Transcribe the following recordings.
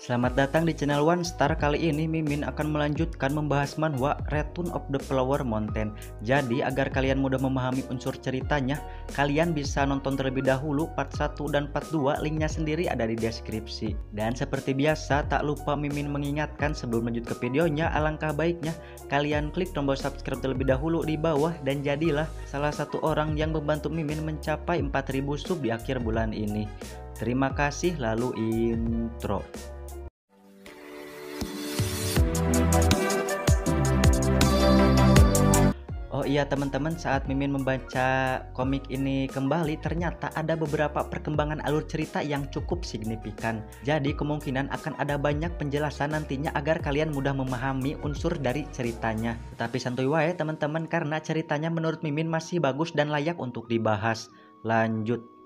Selamat datang di channel One Star. Kali ini Mimin akan melanjutkan membahas manhwa Return of the Flower Mountain. Jadi agar kalian mudah memahami unsur ceritanya, kalian bisa nonton terlebih dahulu part 1 dan part 2, linknya sendiri ada di deskripsi. Dan seperti biasa, tak lupa Mimin mengingatkan sebelum lanjut ke videonya, alangkah baiknya kalian klik tombol subscribe terlebih dahulu di bawah dan jadilah salah satu orang yang membantu Mimin mencapai 4000 sub di akhir bulan ini. Terima kasih, lalu intro. Oh iya teman-teman, saat Mimin membaca komik ini kembali, ternyata ada beberapa perkembangan alur cerita yang cukup signifikan. Jadi kemungkinan akan ada banyak penjelasan nantinya agar kalian mudah memahami unsur dari ceritanya. Tetapi santuy wae teman-teman, karena ceritanya menurut Mimin masih bagus dan layak untuk dibahas. Lanjut.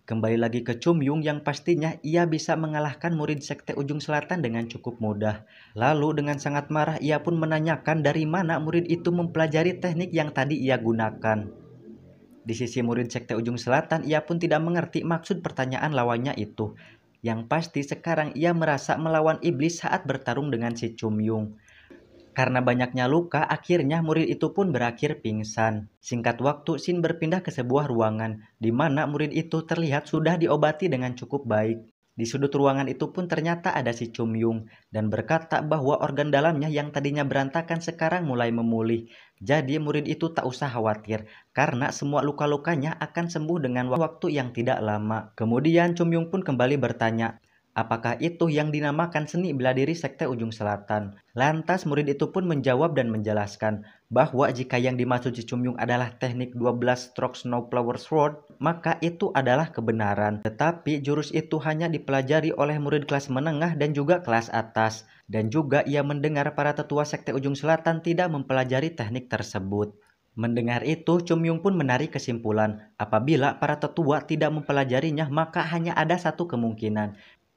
Kembali lagi ke Chumyung yang pastinya ia bisa mengalahkan murid sekte ujung selatan dengan cukup mudah. Lalu dengan sangat marah ia pun menanyakan dari mana murid itu mempelajari teknik yang tadi ia gunakan. Di sisi murid sekte ujung selatan ia pun tidak mengerti maksud pertanyaan lawannya itu. Yang pasti sekarang ia merasa melawan iblis saat bertarung dengan si Chumyung. Karena banyaknya luka, akhirnya murid itu pun berakhir pingsan. Singkat waktu, Shin berpindah ke sebuah ruangan, di mana murid itu terlihat sudah diobati dengan cukup baik. Di sudut ruangan itu pun ternyata ada si Chumyung, dan berkata bahwa organ dalamnya yang tadinya berantakan sekarang mulai memulih. Jadi murid itu tak usah khawatir, karena semua luka-lukanya akan sembuh dengan waktu yang tidak lama. Kemudian Chumyung pun kembali bertanya, apakah itu yang dinamakan seni bela diri sekte ujung selatan? Lantas murid itu pun menjawab dan menjelaskan bahwa jika yang dimaksud si Chumyung adalah teknik 12 stroke Snowflower Sword, maka itu adalah kebenaran. Tetapi jurus itu hanya dipelajari oleh murid kelas menengah dan juga kelas atas. Dan juga ia mendengar para tetua sekte ujung selatan tidak mempelajari teknik tersebut. Mendengar itu, Chumyung pun menarik kesimpulan, apabila para tetua tidak mempelajarinya maka hanya ada satu kemungkinan,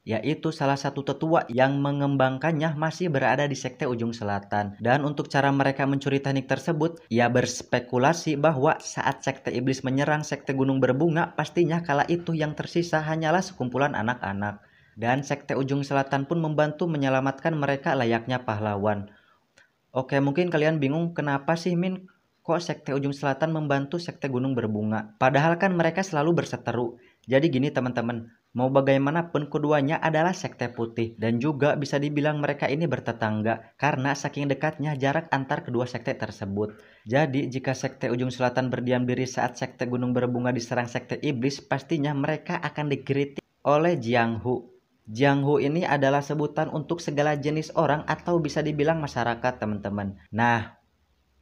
yaitu salah satu tetua yang mengembangkannya masih berada di sekte ujung selatan. Dan untuk cara mereka mencuri teknik tersebut, ia berspekulasi bahwa saat sekte iblis menyerang sekte gunung berbunga, pastinya kala itu yang tersisa hanyalah sekumpulan anak-anak. Dan sekte ujung selatan pun membantu menyelamatkan mereka layaknya pahlawan. Oke, mungkin kalian bingung kenapa sih Min kok sekte ujung selatan membantu sekte gunung berbunga? Padahal kan mereka selalu berseteru. Jadi gini teman-teman, mau bagaimanapun keduanya adalah sekte putih dan juga bisa dibilang mereka ini bertetangga karena saking dekatnya jarak antar kedua sekte tersebut. Jadi jika sekte ujung selatan berdiam diri saat sekte gunung berbunga diserang sekte iblis, pastinya mereka akan dikritik oleh Jianghu. Jianghu ini adalah sebutan untuk segala jenis orang atau bisa dibilang masyarakat teman-teman. Nah,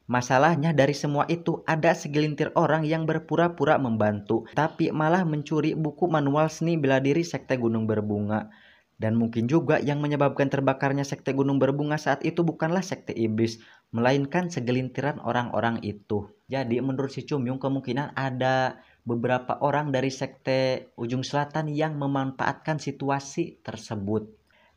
masalahnya dari semua itu ada segelintir orang yang berpura-pura membantu, tapi malah mencuri buku manual seni bela diri sekte gunung berbunga. Dan mungkin juga yang menyebabkan terbakarnya sekte gunung berbunga saat itu bukanlah sekte iblis, melainkan segelintiran orang-orang itu. Jadi menurut si Chumyung kemungkinan ada beberapa orang dari sekte ujung selatan yang memanfaatkan situasi tersebut.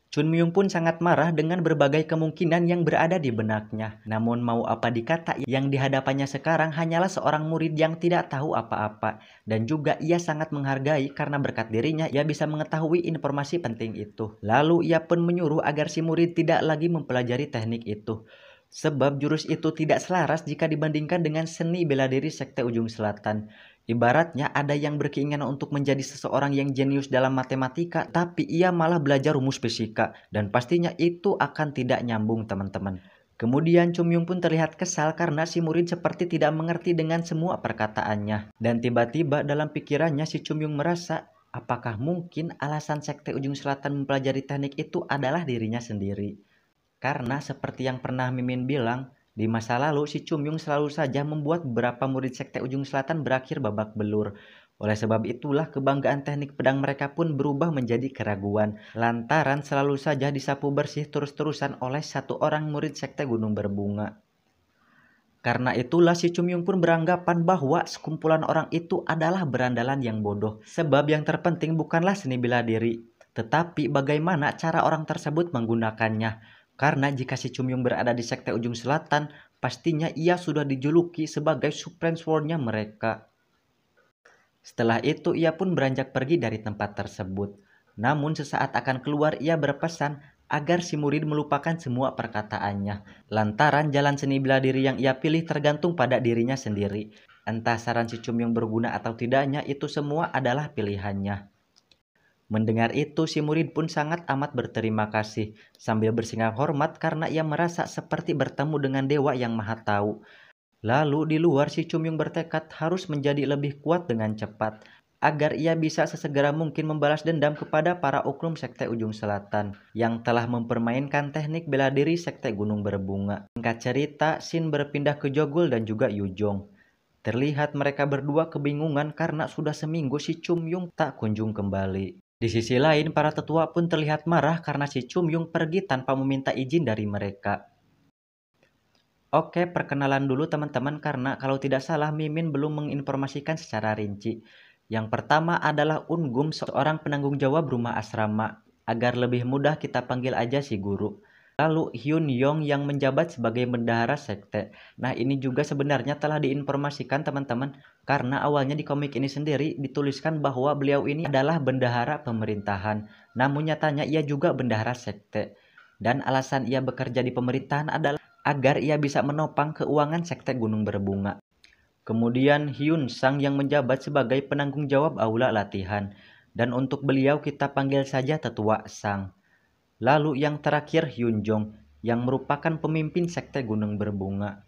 Chunmyung pun sangat marah dengan berbagai kemungkinan yang berada di benaknya. Namun mau apa dikata, yang dihadapannya sekarang hanyalah seorang murid yang tidak tahu apa-apa. Dan juga ia sangat menghargai karena berkat dirinya ia bisa mengetahui informasi penting itu. Lalu ia pun menyuruh agar si murid tidak lagi mempelajari teknik itu. Sebab jurus itu tidak selaras jika dibandingkan dengan seni bela diri sekte ujung selatan. Ibaratnya ada yang berkeinginan untuk menjadi seseorang yang jenius dalam matematika, tapi ia malah belajar rumus fisika, dan pastinya itu akan tidak nyambung teman-teman. Kemudian Chumyung pun terlihat kesal karena si murid seperti tidak mengerti dengan semua perkataannya. Dan tiba-tiba dalam pikirannya si Chumyung merasa, apakah mungkin alasan sekte ujung selatan mempelajari teknik itu adalah dirinya sendiri? Karena seperti yang pernah Mimin bilang, di masa lalu si Chumyung selalu saja membuat beberapa murid sekte ujung selatan berakhir babak belur. Oleh sebab itulah kebanggaan teknik pedang mereka pun berubah menjadi keraguan, lantaran selalu saja disapu bersih terus-terusan oleh satu orang murid sekte gunung berbunga. Karena itulah si Chumyung pun beranggapan bahwa sekumpulan orang itu adalah berandalan yang bodoh. Sebab yang terpenting bukanlah seni bela diri, tetapi bagaimana cara orang tersebut menggunakannya. Karena jika si Chumyung berada di sekte ujung selatan, pastinya ia sudah dijuluki sebagai Supreme Sword-nya mereka. Setelah itu ia pun beranjak pergi dari tempat tersebut. Namun sesaat akan keluar ia berpesan agar si murid melupakan semua perkataannya. Lantaran jalan seni bela diri yang ia pilih tergantung pada dirinya sendiri. Entah saran si Chumyung berguna atau tidaknya, itu semua adalah pilihannya. Mendengar itu, si murid pun sangat amat berterima kasih, sambil bersinggah hormat karena ia merasa seperti bertemu dengan dewa yang maha tahu. Lalu di luar, si Chumyung bertekad harus menjadi lebih kuat dengan cepat, agar ia bisa sesegera mungkin membalas dendam kepada para oknum Sekte Ujung Selatan yang telah mempermainkan teknik bela diri Sekte Gunung Berbunga. Singkat cerita, Shin berpindah ke Jogul dan juga Yujong. Terlihat mereka berdua kebingungan karena sudah seminggu si Chumyung tak kunjung kembali. Di sisi lain, para tetua pun terlihat marah karena si Chumyung pergi tanpa meminta izin dari mereka. Oke, perkenalan dulu teman-teman, karena kalau tidak salah Mimin belum menginformasikan secara rinci. Yang pertama adalah Ungum, seorang penanggung jawab rumah asrama. Agar lebih mudah kita panggil aja si guru. Lalu Hyun Yong yang menjabat sebagai bendahara sekte. Nah, ini juga sebenarnya telah diinformasikan teman-teman, karena awalnya di komik ini sendiri dituliskan bahwa beliau ini adalah bendahara pemerintahan. Namun nyatanya ia juga bendahara sekte. Dan alasan ia bekerja di pemerintahan adalah agar ia bisa menopang keuangan Sekte Gunung Berbunga. Kemudian Hyun Sang yang menjabat sebagai penanggung jawab aula latihan. Dan untuk beliau kita panggil saja Tetua Sang. Lalu yang terakhir Hyun Jong yang merupakan pemimpin Sekte Gunung Berbunga.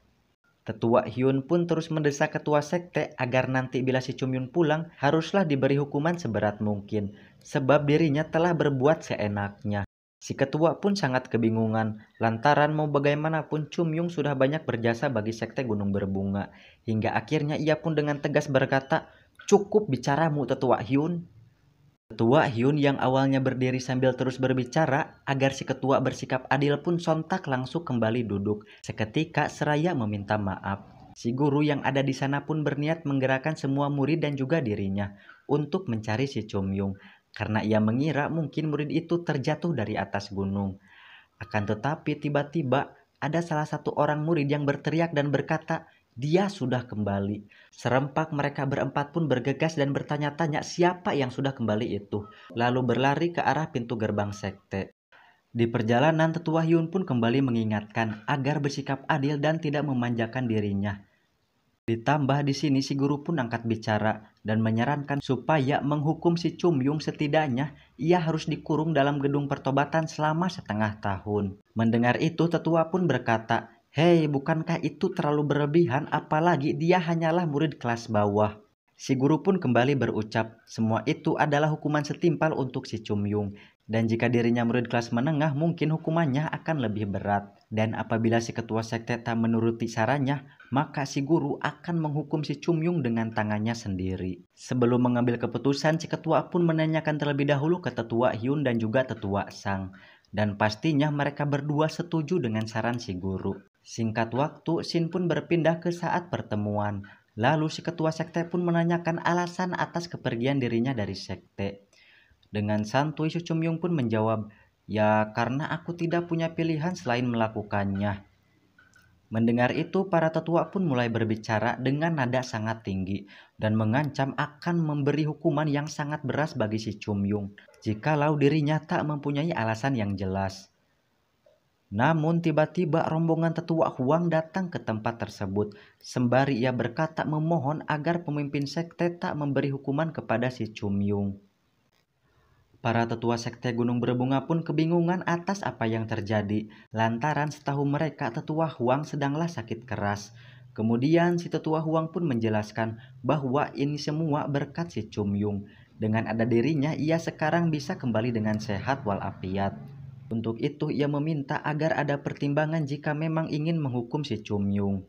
Tetua Hyun pun terus mendesak ketua sekte agar nanti bila si Chumyun pulang haruslah diberi hukuman seberat mungkin, sebab dirinya telah berbuat seenaknya. Si ketua pun sangat kebingungan, lantaran mau bagaimanapun Chumyung sudah banyak berjasa bagi Sekte Gunung Berbunga. Hingga akhirnya ia pun dengan tegas berkata, "Cukup bicaramu Tetua Hyun." Ketua Hyun yang awalnya berdiri sambil terus berbicara agar si ketua bersikap adil pun sontak langsung kembali duduk, seketika seraya meminta maaf. Si guru yang ada di sana pun berniat menggerakkan semua murid dan juga dirinya untuk mencari si Chumyung, karena ia mengira mungkin murid itu terjatuh dari atas gunung. Akan tetapi tiba-tiba ada salah satu orang murid yang berteriak dan berkata, "Dia sudah kembali." Serempak mereka berempat pun bergegas dan bertanya-tanya siapa yang sudah kembali itu, lalu berlari ke arah pintu gerbang sekte. Di perjalanan, Tetua Hyun pun kembali mengingatkan agar bersikap adil dan tidak memanjakan dirinya. Ditambah di sini si guru pun angkat bicara dan menyarankan supaya menghukum si Chumyung, setidaknya ia harus dikurung dalam gedung pertobatan selama setengah tahun. Mendengar itu tetua pun berkata, "Hei, bukankah itu terlalu berlebihan, apalagi dia hanyalah murid kelas bawah." Si guru pun kembali berucap, semua itu adalah hukuman setimpal untuk si Chumyung. Dan jika dirinya murid kelas menengah, mungkin hukumannya akan lebih berat. Dan apabila si ketua sekte tak menuruti sarannya, maka si guru akan menghukum si Chumyung dengan tangannya sendiri. Sebelum mengambil keputusan, si ketua pun menanyakan terlebih dahulu ke Tetua Hyun dan juga Tetua Sang. Dan pastinya mereka berdua setuju dengan saran si guru. Singkat waktu, Shin pun berpindah ke saat pertemuan. Lalu si ketua sekte pun menanyakan alasan atas kepergian dirinya dari sekte. Dengan santuy si Chumyung pun menjawab, "Ya karena aku tidak punya pilihan selain melakukannya." Mendengar itu, para tetua pun mulai berbicara dengan nada sangat tinggi dan mengancam akan memberi hukuman yang sangat berat bagi si Chumyung jikalau dirinya tak mempunyai alasan yang jelas. Namun tiba-tiba rombongan tetua Huang datang ke tempat tersebut, sembari ia berkata memohon agar pemimpin sekte tak memberi hukuman kepada si Chumyung. Para tetua sekte Gunung Berbunga pun kebingungan atas apa yang terjadi, lantaran setahu mereka tetua Huang sedanglah sakit keras. Kemudian si tetua Huang pun menjelaskan bahwa ini semua berkat si Chumyung. Dengan ada dirinya, ia sekarang bisa kembali dengan sehat walafiat. Untuk itu ia meminta agar ada pertimbangan jika memang ingin menghukum si Chumyung.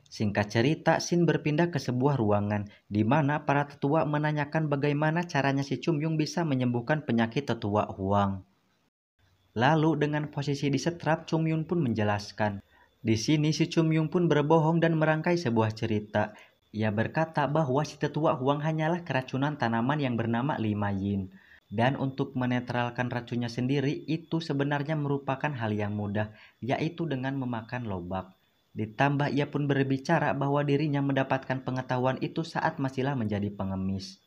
Singkat cerita, Shin berpindah ke sebuah ruangan di mana para tetua menanyakan bagaimana caranya si Chumyung bisa menyembuhkan penyakit tetua Huang. Lalu dengan posisi disetrap, Chumyung pun menjelaskan. Di sini si Chumyung pun berbohong dan merangkai sebuah cerita. Ia berkata bahwa si tetua Huang hanyalah keracunan tanaman yang bernama Lima Yin. Dan untuk menetralkan racunnya sendiri itu sebenarnya merupakan hal yang mudah, yaitu dengan memakan lobak. Ditambah ia pun berbicara bahwa dirinya mendapatkan pengetahuan itu saat masihlah menjadi pengemis.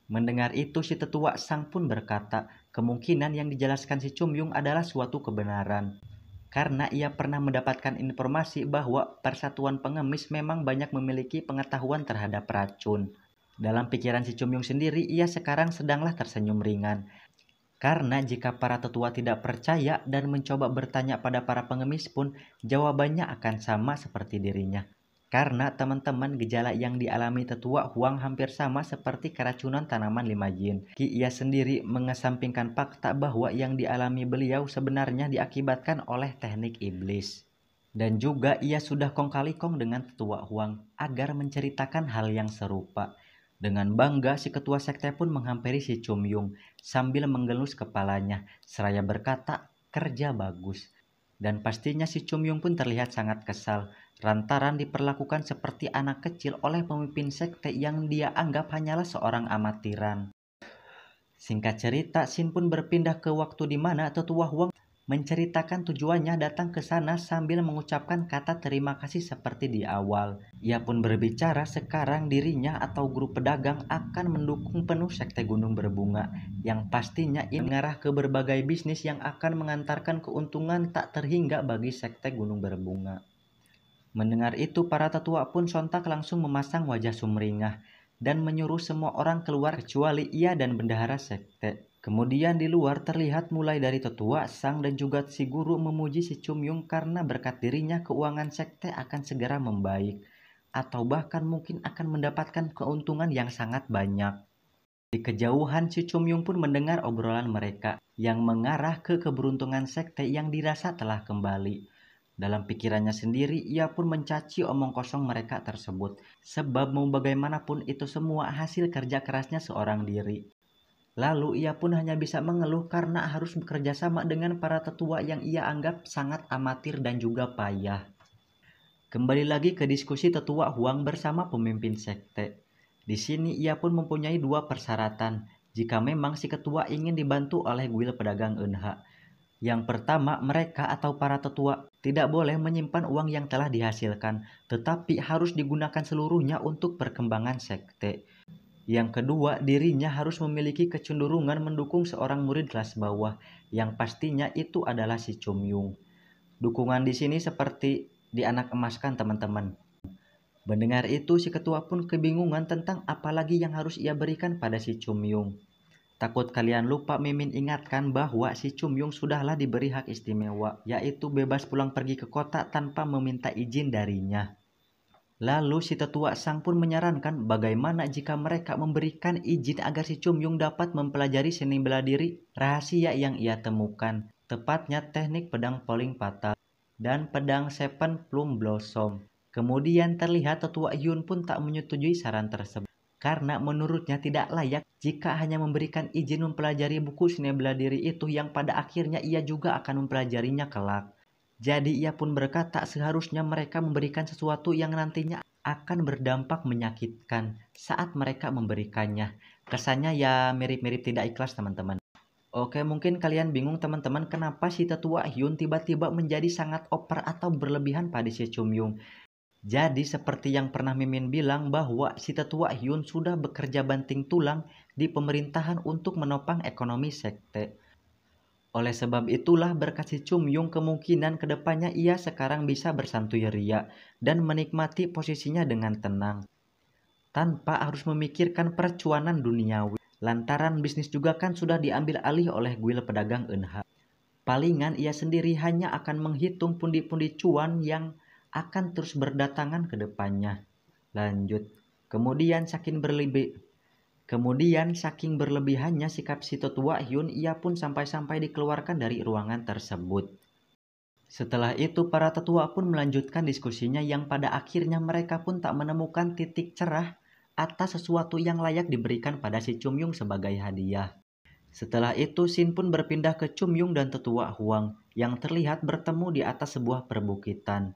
Mendengar itu si tetua Sang pun berkata, kemungkinan yang dijelaskan si Chumyung adalah suatu kebenaran. Karena ia pernah mendapatkan informasi bahwa persatuan pengemis memang banyak memiliki pengetahuan terhadap racun. Dalam pikiran si Chumyung sendiri, ia sekarang sedanglah tersenyum ringan. Karena jika para tetua tidak percaya dan mencoba bertanya pada para pengemis pun, jawabannya akan sama seperti dirinya. Karena teman-teman gejala yang dialami tetua Huang hampir sama seperti keracunan tanaman 5 yin. Ia sendiri mengesampingkan fakta bahwa yang dialami beliau sebenarnya diakibatkan oleh teknik iblis. Dan juga ia sudah kong kali kong dengan tetua Huang agar menceritakan hal yang serupa. Dengan bangga si ketua sekte pun menghampiri si Chumyung sambil menggelus kepalanya seraya berkata, kerja bagus. Dan pastinya si Chumyung pun terlihat sangat kesal lantaran diperlakukan seperti anak kecil oleh pemimpin sekte yang dia anggap hanyalah seorang amatiran. Singkat cerita, Shin pun berpindah ke waktu di mana tetua Huang menceritakan tujuannya datang ke sana sambil mengucapkan kata terima kasih seperti di awal. Ia pun berbicara sekarang dirinya atau grup pedagang akan mendukung penuh sekte Gunung Berbunga yang pastinya ini mengarah ke berbagai bisnis yang akan mengantarkan keuntungan tak terhingga bagi sekte Gunung Berbunga. Mendengar itu, para tetua pun sontak langsung memasang wajah sumringah dan menyuruh semua orang keluar kecuali ia dan bendahara sekte. Kemudian di luar terlihat mulai dari tetua Sang dan juga si guru memuji si Chumyung karena berkat dirinya keuangan sekte akan segera membaik atau bahkan mungkin akan mendapatkan keuntungan yang sangat banyak. Di kejauhan si Chumyung pun mendengar obrolan mereka yang mengarah ke keberuntungan sekte yang dirasa telah kembali. Dalam pikirannya sendiri, ia pun mencaci omong kosong mereka tersebut, sebab mau bagaimanapun itu semua hasil kerja kerasnya seorang diri. Lalu ia pun hanya bisa mengeluh karena harus bekerja sama dengan para tetua yang ia anggap sangat amatir dan juga payah. Kembali lagi ke diskusi tetua Huang bersama pemimpin sekte. Di sini ia pun mempunyai dua persyaratan jika memang si ketua ingin dibantu oleh guil pedagang Enha. Yang pertama, mereka atau para tetua tidak boleh menyimpan uang yang telah dihasilkan, tetapi harus digunakan seluruhnya untuk perkembangan sekte. Yang kedua, dirinya harus memiliki kecenderungan mendukung seorang murid kelas bawah, yang pastinya itu adalah si Chumyung. Dukungan di sini seperti di anak emas kan teman-teman. Mendengar itu, si ketua pun kebingungan tentang apa lagi yang harus ia berikan pada si Chumyung. Takut kalian lupa, Mimin ingatkan bahwa si Chumyung sudahlah diberi hak istimewa, yaitu bebas pulang pergi ke kota tanpa meminta izin darinya. Lalu si tetua Sang pun menyarankan bagaimana jika mereka memberikan izin agar si Chumyung dapat mempelajari seni bela diri rahasia yang ia temukan, tepatnya teknik pedang Poling Fatal dan pedang Seven Plum Blossom. Kemudian terlihat tetua Yun pun tak menyetujui saran tersebut. Karena menurutnya tidak layak jika hanya memberikan izin mempelajari buku seni bela diri itu yang pada akhirnya ia juga akan mempelajarinya kelak. Jadi ia pun berkata seharusnya mereka memberikan sesuatu yang nantinya akan berdampak menyakitkan saat mereka memberikannya. Kesannya ya mirip-mirip tidak ikhlas teman-teman. Oke, mungkin kalian bingung teman-teman kenapa si tetua Hyun tiba-tiba menjadi sangat over atau berlebihan pada si Chumyung. Jadi seperti yang pernah Mimin bilang bahwa si tetua Hyun sudah bekerja banting tulang di pemerintahan untuk menopang ekonomi sekte. Oleh sebab itulah berkat si Chumyung kemungkinan kedepannya ia sekarang bisa bersantai ria dan menikmati posisinya dengan tenang. Tanpa harus memikirkan percuanan duniawi. Lantaran bisnis juga kan sudah diambil alih oleh guil pedagang Enha. Palingan ia sendiri hanya akan menghitung pundi-pundi cuan yang akan terus berdatangan ke depannya. Lanjut. Kemudian saking berlebihannya sikap si tetua Hyun, ia pun sampai-sampai dikeluarkan dari ruangan tersebut. Setelah itu para tetua pun melanjutkan diskusinya yang pada akhirnya mereka pun tak menemukan titik cerah atas sesuatu yang layak diberikan pada si Chumyung sebagai hadiah. Setelah itu Shin pun berpindah ke Chumyung dan tetua Huang yang terlihat bertemu di atas sebuah perbukitan.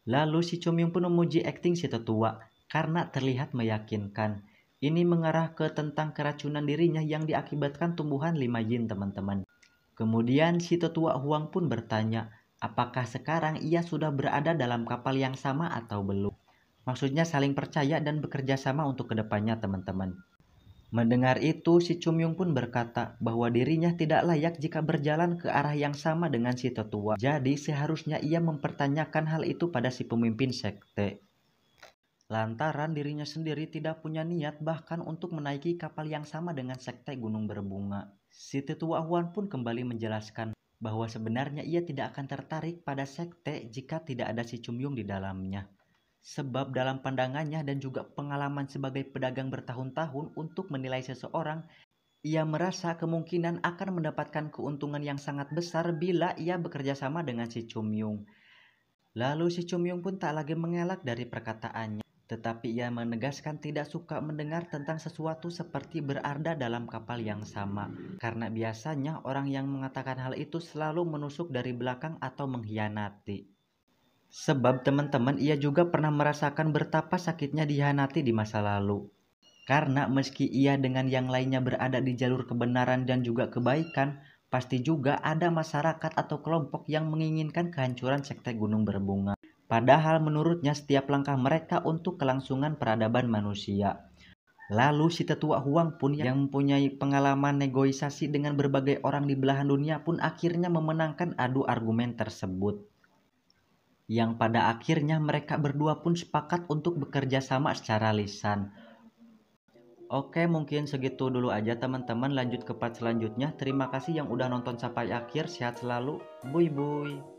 Lalu si Chumyung pun memuji akting si tetua karena terlihat meyakinkan. Ini mengarah ke tentang keracunan dirinya yang diakibatkan tumbuhan 5 yin teman-teman. Kemudian si tetua Huang pun bertanya, apakah sekarang ia sudah berada dalam kapal yang sama atau belum? Maksudnya saling percaya dan bekerja sama untuk kedepannya teman-teman. Mendengar itu, si Chumyung pun berkata bahwa dirinya tidak layak jika berjalan ke arah yang sama dengan si tetua. Jadi seharusnya ia mempertanyakan hal itu pada si pemimpin sekte. Lantaran dirinya sendiri tidak punya niat bahkan untuk menaiki kapal yang sama dengan sekte Gunung Berbunga. Si tetua Huan pun kembali menjelaskan bahwa sebenarnya ia tidak akan tertarik pada sekte jika tidak ada si Chumyung di dalamnya. Sebab dalam pandangannya dan juga pengalaman sebagai pedagang bertahun-tahun untuk menilai seseorang, ia merasa kemungkinan akan mendapatkan keuntungan yang sangat besar bila ia bekerja sama dengan si Chumyung. Lalu si Chumyung pun tak lagi mengelak dari perkataannya, tetapi ia menegaskan tidak suka mendengar tentang sesuatu seperti berada dalam kapal yang sama, karena biasanya orang yang mengatakan hal itu selalu menusuk dari belakang atau mengkhianati. Sebab teman-teman ia juga pernah merasakan betapa sakitnya dikhianati di masa lalu. Karena meski ia dengan yang lainnya berada di jalur kebenaran dan juga kebaikan, pasti juga ada masyarakat atau kelompok yang menginginkan kehancuran sekte Gunung Berbunga. Padahal menurutnya setiap langkah mereka untuk kelangsungan peradaban manusia. Lalu si tetua Huang pun yang mempunyai pengalaman negosiasi dengan berbagai orang di belahan dunia pun akhirnya memenangkan adu argumen tersebut. Yang pada akhirnya mereka berdua pun sepakat untuk bekerja sama secara lisan. Oke, mungkin segitu dulu aja teman-teman, lanjut ke part selanjutnya. Terima kasih yang udah nonton sampai akhir, sehat selalu, buy buy.